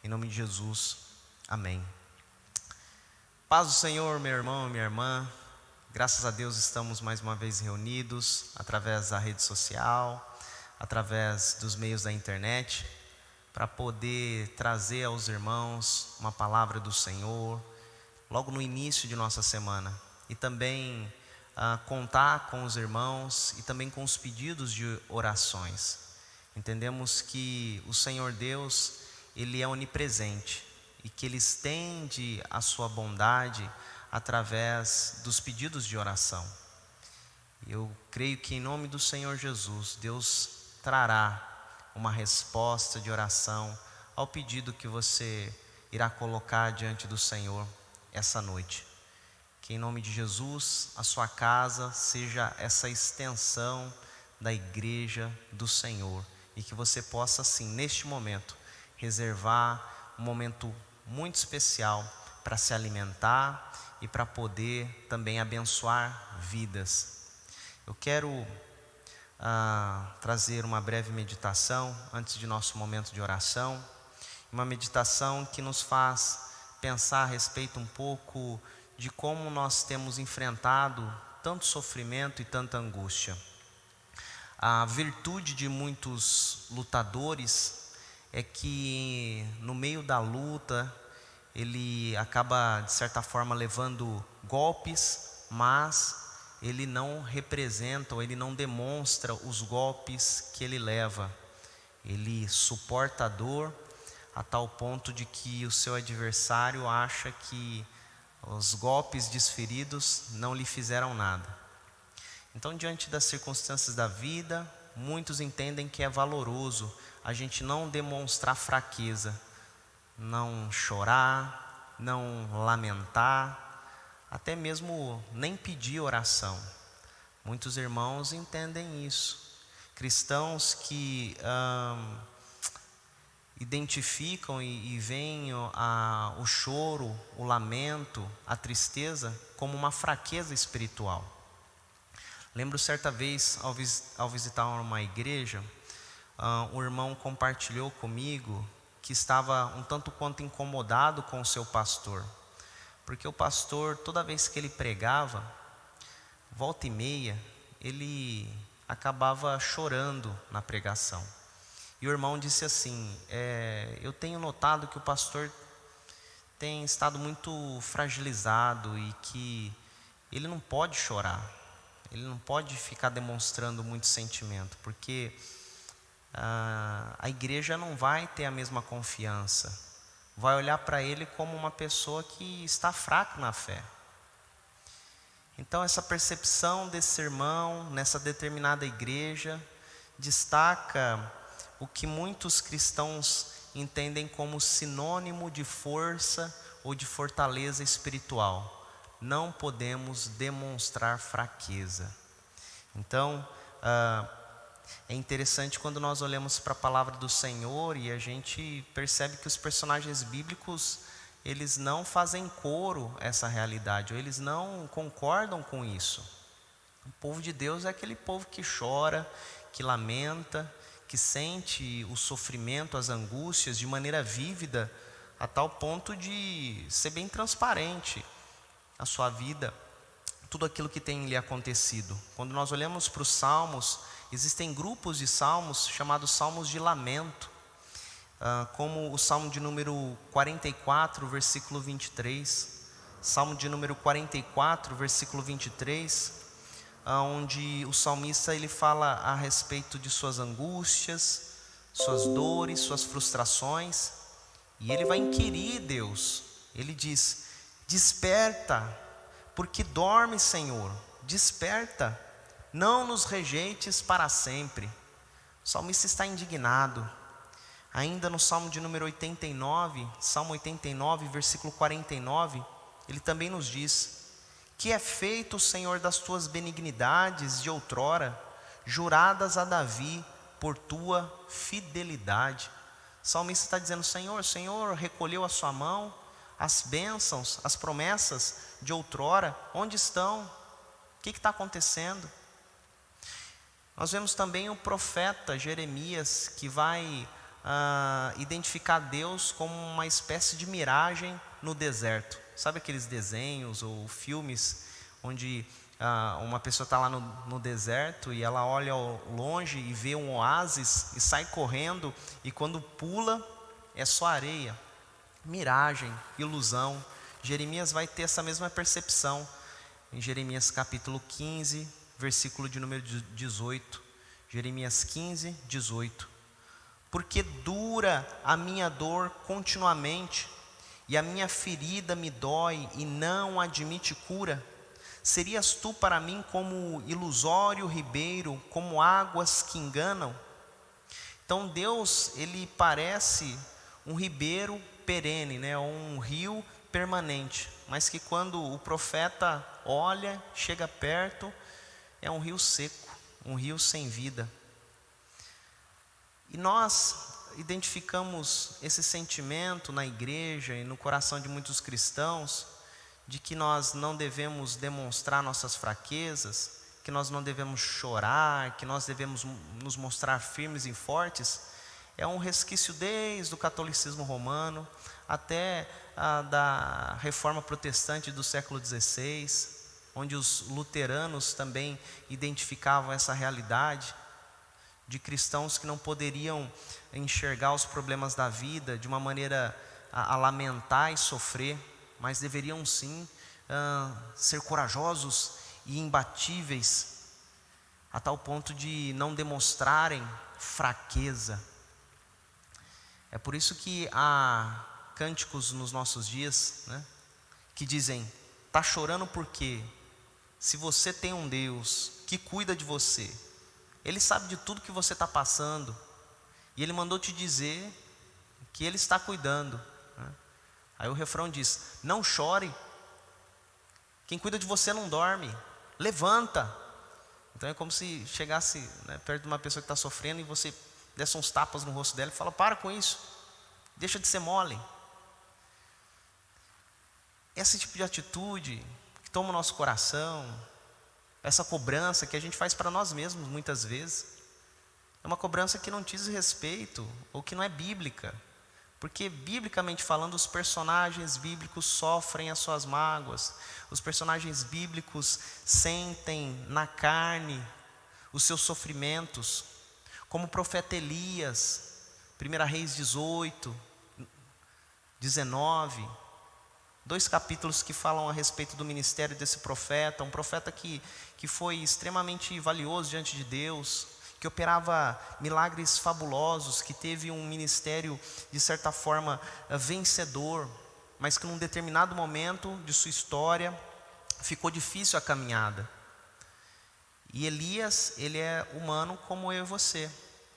Em nome de Jesus, amém. Paz do Senhor, meu irmão e minha irmã. Graças a Deus estamos mais uma vez reunidos através da rede social, através dos meios da internet, para poder trazer aos irmãos uma palavra do Senhor logo no início de nossa semana, e também contar com os irmãos e também com os pedidos de orações. Entendemos que o Senhor Deus, Ele é onipresente e que Ele estende a sua bondade através dos pedidos de oração. Eu creio que em nome do Senhor Jesus, Deus trará uma resposta de oração ao pedido que você irá colocar diante do Senhor essa noite. Que em nome de Jesus, a sua casa seja essa extensão da igreja do Senhor, e que você possa assim, neste momento, reservar um momento muito especial para se alimentar e para poder também abençoar vidas. Eu quero trazer uma breve meditação antes de nosso momento de oração, uma meditação que nos faz pensar a respeito um pouco de como nós temos enfrentado tanto sofrimento e tanta angústia. A virtude de muitos lutadores é que no meio da luta ele acaba de certa forma levando golpes, mas ele não representa ou ele não demonstra os golpes que ele leva. Ele suporta a dor a tal ponto de que o seu adversário acha que os golpes desferidos não lhe fizeram nada. Então, diante das circunstâncias da vida, muitos entendem que é valoroso a gente não demonstrar fraqueza, não chorar, não lamentar, até mesmo nem pedir oração. Muitos irmãos entendem isso. Cristãos que identificam e veem o choro, o lamento, a tristeza como uma fraqueza espiritual. Lembro certa vez, ao visitar uma igreja, um irmão compartilhou comigo que estava um tanto quanto incomodado com o seu pastor, porque o pastor, toda vez que ele pregava, volta e meia, ele acabava chorando na pregação. E o irmão disse assim: eu tenho notado que o pastor tem estado muito fragilizado e que ele não pode chorar. Ele não pode ficar demonstrando muito sentimento, porque a igreja não vai ter a mesma confiança, vai olhar para ele como uma pessoa que está fraca na fé. Então essa percepção desse irmão nessa determinada igreja destaca o que muitos cristãos entendem como sinônimo de força ou de fortaleza espiritual. Não podemos demonstrar fraqueza. Então, é interessante quando nós olhamos para a palavra do Senhor e a gente percebe que os personagens bíblicos, eles não fazem coro essa realidade, ou eles não concordam com isso. O povo de Deus é aquele povo que chora, que lamenta, que sente o sofrimento, as angústias de maneira vívida, a tal ponto de ser bem transparente a sua vida, tudo aquilo que tem lhe acontecido. Quando nós olhamos para os salmos, existem grupos de salmos chamados salmos de lamento, como o salmo de número 44, versículo 23. Salmo de número 44, versículo 23, onde o salmista ele fala a respeito de suas angústias, suas dores, suas frustrações, e ele vai inquirir Deus. Ele diz: desperta, porque dorme, Senhor, desperta, não nos rejeites para sempre. O salmista está indignado. Ainda no salmo de número 89, salmo 89, versículo 49, ele também nos diz: que é feito o Senhor das tuas benignidades de outrora, juradas a Davi por tua fidelidade. O salmista está dizendo: Senhor, o Senhor recolheu a sua mão, as bênçãos, as promessas de outrora, onde estão? O que está acontecendo? Nós vemos também o profeta Jeremias, que vai identificar Deus como uma espécie de miragem no deserto. Sabe aqueles desenhos ou filmes onde uma pessoa está lá no deserto e ela olha ao longe e vê um oásis e sai correndo, e quando pula é só areia? Miragem, ilusão. Jeremias vai ter essa mesma percepção em Jeremias capítulo 15, versículo de número 18. Jeremias 15, 18. Porque dura a minha dor continuamente, e a minha ferida me dói e não admite cura. Serias tu para mim como ilusório ribeiro, como águas que enganam? Então Deus, ele parece um ribeiro perene, né? Um rio permanente, mas que quando o profeta olha, chega perto, é um rio seco, um rio sem vida. E nós identificamos esse sentimento na igreja e no coração de muitos cristãos, de que nós não devemos demonstrar nossas fraquezas, que nós não devemos chorar, que nós devemos nos mostrar firmes e fortes. É um resquício desde o catolicismo romano até da reforma protestante do século XVI, onde os luteranos também identificavam essa realidade de cristãos que não poderiam enxergar os problemas da vida de uma maneira a lamentar e sofrer, mas deveriam sim ser corajosos e imbatíveis, a tal ponto de não demonstrarem fraqueza. É por isso que há cânticos nos nossos dias, né, que dizem: está chorando por quê? Se você tem um Deus que cuida de você, Ele sabe de tudo que você está passando, e Ele mandou te dizer que Ele está cuidando, né? Aí o refrão diz: não chore, quem cuida de você não dorme, levanta. Então é como se chegasse, né, perto de uma pessoa que está sofrendo e você desse uns tapas no rosto dela e fala: para com isso, deixa de ser mole. Esse tipo de atitude que toma o nosso coração, essa cobrança que a gente faz para nós mesmos muitas vezes, é uma cobrança que não diz respeito, ou que não é bíblica. Porque biblicamente falando, os personagens bíblicos sofrem as suas mágoas, os personagens bíblicos sentem na carne os seus sofrimentos, como o profeta Elias, 1 Reis 18, 19, 2 capítulos que falam a respeito do ministério desse profeta, um profeta que foi extremamente valioso diante de Deus, que operava milagres fabulosos, que teve um ministério de certa forma vencedor, mas que num determinado momento de sua história ficou difícil a caminhada. E Elias, ele é humano como eu e você.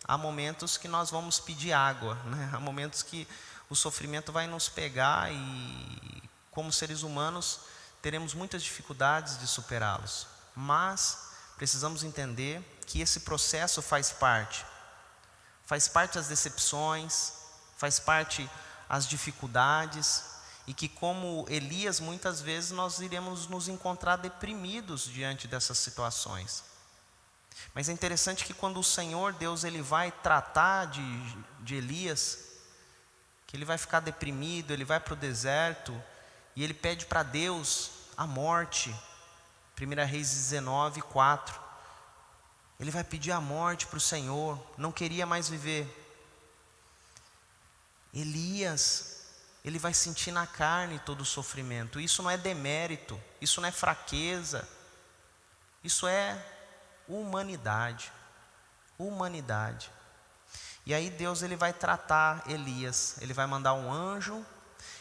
Há momentos que nós vamos pedir água, né? Há momentos que o sofrimento vai nos pegar e, como seres humanos, teremos muitas dificuldades de superá-los. Mas precisamos entender que esse processo faz parte as decepções, faz parte as dificuldades, e que, como Elias, muitas vezes nós iremos nos encontrar deprimidos diante dessas situações. Mas é interessante que quando o Senhor Deus, ele vai tratar de Elias, que ele vai ficar deprimido, ele vai para o deserto e ele pede para Deus a morte. 1 Reis 19, 4. Ele vai pedir a morte para o Senhor, não queria mais viver. Elias, ele vai sentir na carne todo o sofrimento. Isso não é demérito, isso não é fraqueza, isso é humanidade. Humanidade. E aí Deus, ele vai tratar Elias, ele vai mandar um anjo,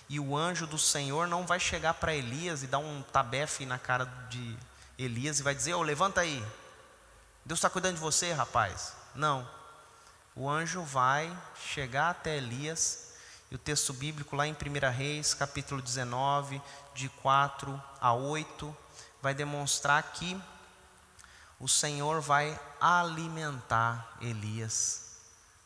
e o anjo do Senhor não vai chegar para Elias e dar um tabefe na cara de Elias e vai dizer: levanta aí, Deus está cuidando de você, rapaz. Não, o anjo vai chegar até Elias, e o texto bíblico lá em 1 Reis, capítulo 19, de 4 a 8, vai demonstrar que o Senhor vai alimentar Elias.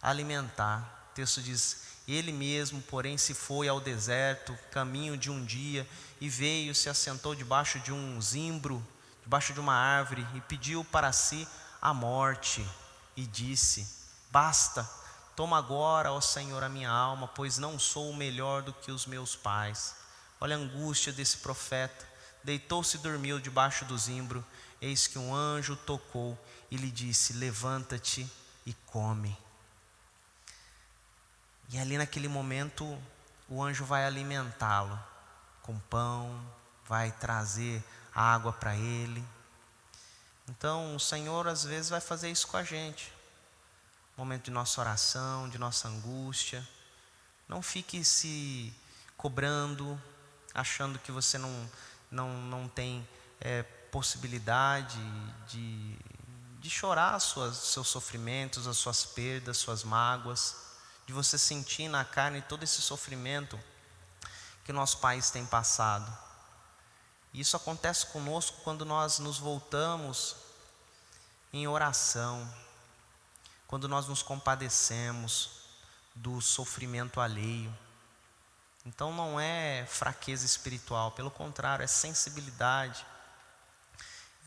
Alimentar. O texto diz: ele mesmo, porém, se foi ao deserto, caminho de um dia, e veio, se assentou debaixo de um zimbro, debaixo de uma árvore, e pediu para si a morte, e disse: basta, Toma agora, ó Senhor, a minha alma, pois não sou melhor do que os meus pais. Olha a angústia desse profeta. Deitou-se e dormiu debaixo do zimbro. Eis que um anjo tocou e lhe disse: levanta-te e come. E ali naquele momento o anjo vai alimentá-lo com pão, vai trazer água para ele. Então o Senhor às vezes vai fazer isso com a gente. Momento de nossa oração, de nossa angústia. Não fique se cobrando, achando que você não tem possibilidade de chorar seus sofrimentos, as suas perdas, suas mágoas, de você sentir na carne todo esse sofrimento que nossos pais têm passado. E isso acontece conosco quando nós nos voltamos em oração, quando nós nos compadecemos do sofrimento alheio. Então não é fraqueza espiritual, pelo contrário, é sensibilidade.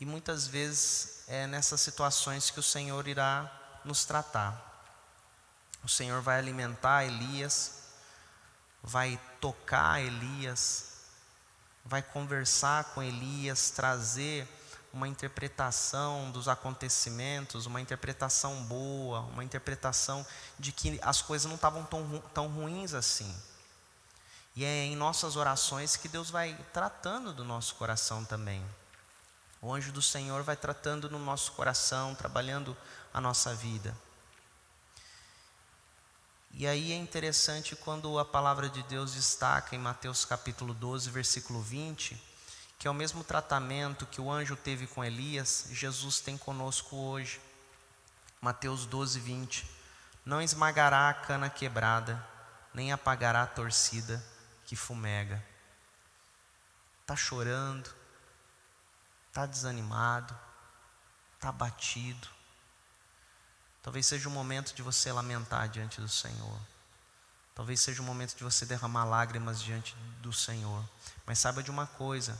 E muitas vezes é nessas situações que o Senhor irá nos tratar. O Senhor vai alimentar Elias, vai tocar Elias, vai conversar com Elias, trazer uma interpretação dos acontecimentos, uma interpretação boa, uma interpretação de que as coisas não estavam tão ruins assim. E é em nossas orações que Deus vai tratando do nosso coração também. O anjo do Senhor vai tratando no nosso coração, trabalhando a nossa vida. E aí é interessante quando a palavra de Deus destaca em Mateus capítulo 12, versículo 20, que é o mesmo tratamento que o anjo teve com Elias, Jesus tem conosco hoje. Mateus 12, 20. Não esmagará a cana quebrada, nem apagará a torcida que fumega. Está chorando, está desanimado, está abatido. Talvez seja o momento de você lamentar diante do Senhor. Talvez seja o momento de você derramar lágrimas diante do Senhor. Mas saiba de uma coisa: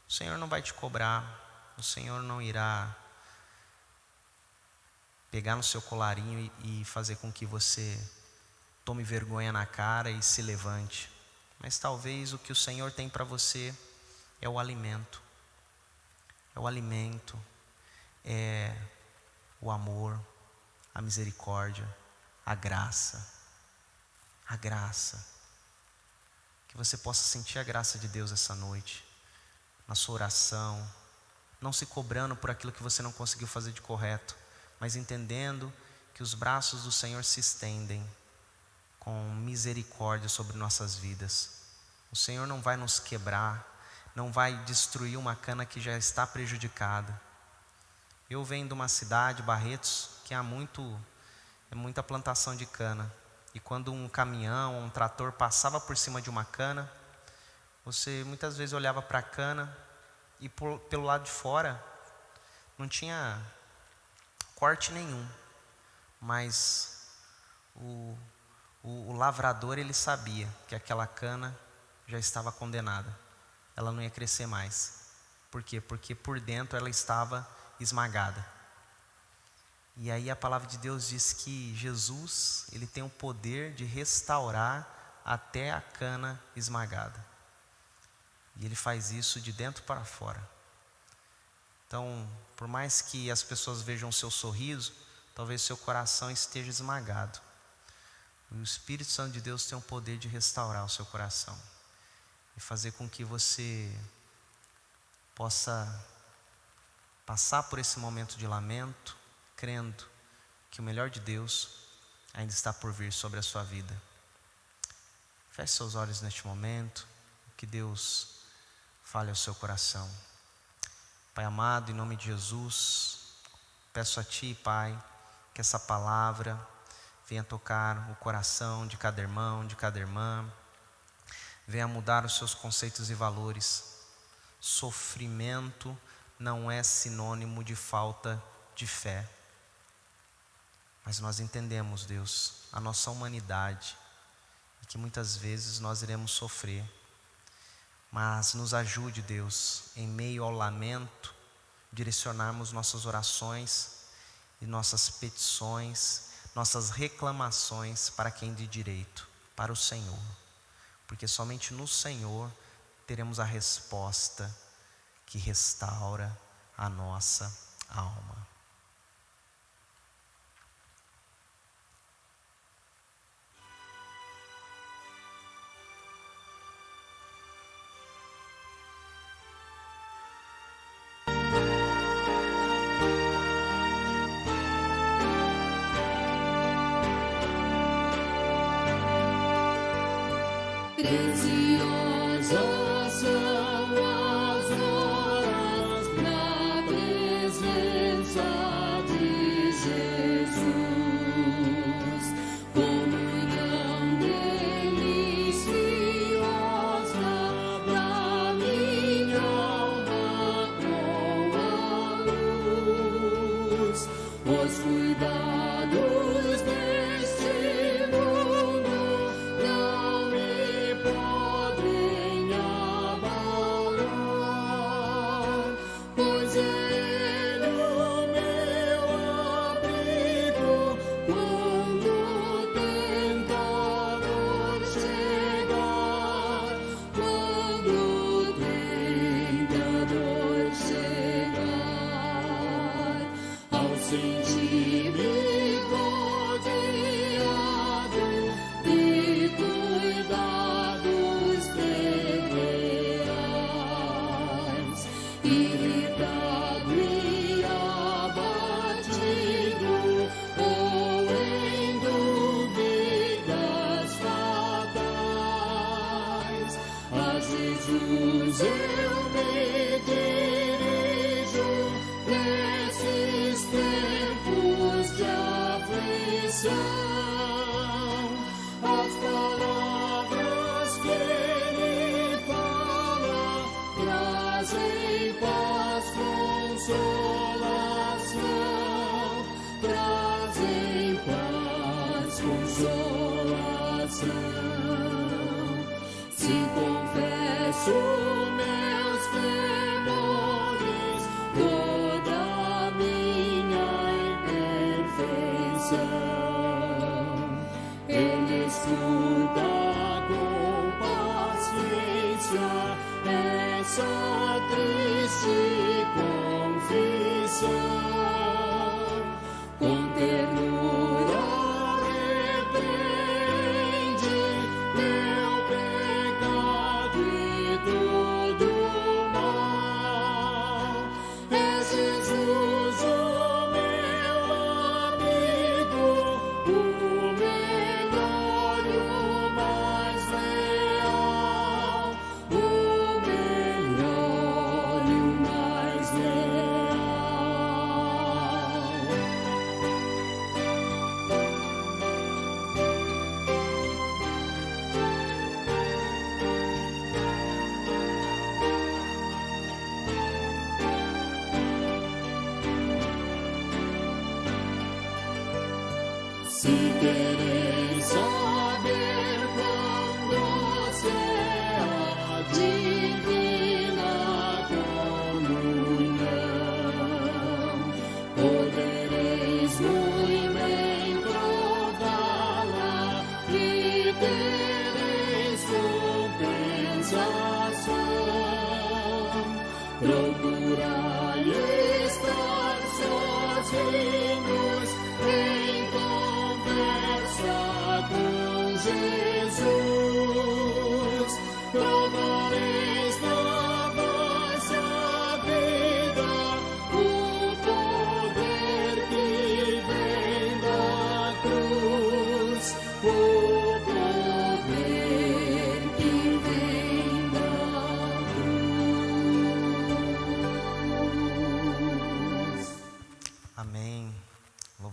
o Senhor não vai te cobrar. O Senhor não irá pegar no seu colarinho e fazer com que você tome vergonha na cara e se levante. Mas talvez o que o Senhor tem para você é o alimento. É o alimento, é o amor, a misericórdia, a graça. A graça. Que você possa sentir a graça de Deus essa noite, na sua oração, não se cobrando por aquilo que você não conseguiu fazer de correto, mas entendendo que os braços do Senhor se estendem com misericórdia sobre nossas vidas. O Senhor não vai nos quebrar, não vai destruir uma cana que já está prejudicada. Eu venho de uma cidade, Barretos, que há muita plantação de cana. E quando um caminhão, um trator passava por cima de uma cana, você muitas vezes olhava para a cana e pelo lado de fora não tinha corte nenhum. Mas o lavrador, ele sabia que aquela cana já estava condenada. Ela não ia crescer mais. Por quê? Porque por dentro ela estava esmagada. E aí a palavra de Deus diz que Jesus, ele tem o poder de restaurar até a cana esmagada. E ele faz isso de dentro para fora. Então, por mais que as pessoas vejam o seu sorriso, talvez seu coração esteja esmagado. E o Espírito Santo de Deus tem o poder de restaurar o seu coração e fazer com que você possa passar por esse momento de lamento, crendo que o melhor de Deus ainda está por vir sobre a sua vida. Feche seus olhos neste momento, que Deus fale ao seu coração. Pai amado, em nome de Jesus, peço a Ti, Pai, que essa palavra venha tocar o coração de cada irmão, de cada irmã, venha mudar os seus conceitos e valores. Sofrimento não é sinônimo de falta de fé. Mas nós entendemos, Deus, a nossa humanidade e que muitas vezes nós iremos sofrer. Mas nos ajude, Deus, em meio ao lamento, direcionarmos nossas orações e nossas petições nossas reclamações para quem de direito, para o Senhor, porque somente no Senhor teremos a resposta que restaura a nossa alma. Preciosas são as horas na presença de Jesus, comunhão deliciosa da minha alma com a luz, os cuidados deste mundo não me podem abalar, pois Ele o meu abrigo quando o tentador chegar, quando o tentador chegar, ao sentir-me rodeado de cuidados triviais, irritado e abatido, ou em dúvidas fatais, a Jesus eu me dirijo nesses tempos de aflição. As palavras que Ele fala trazem paz, consolação, trazem paz, consolação. Se confesso meus temores, toda a minha imperfeição, Ele escuta com paciência essa triste confissão, com ternura repreende meu pecado e todo mal. É Jesus o meu amigo, o melhor e o mais leal, o melhor e o mais leal. Se quereis saber quão doce é a divina comunhão, podereis muito bem prová-la e tereis compensação. Procurai estar sozinhos em conversa com Jesus, provareis na vossa vida o poder que vem da cruz.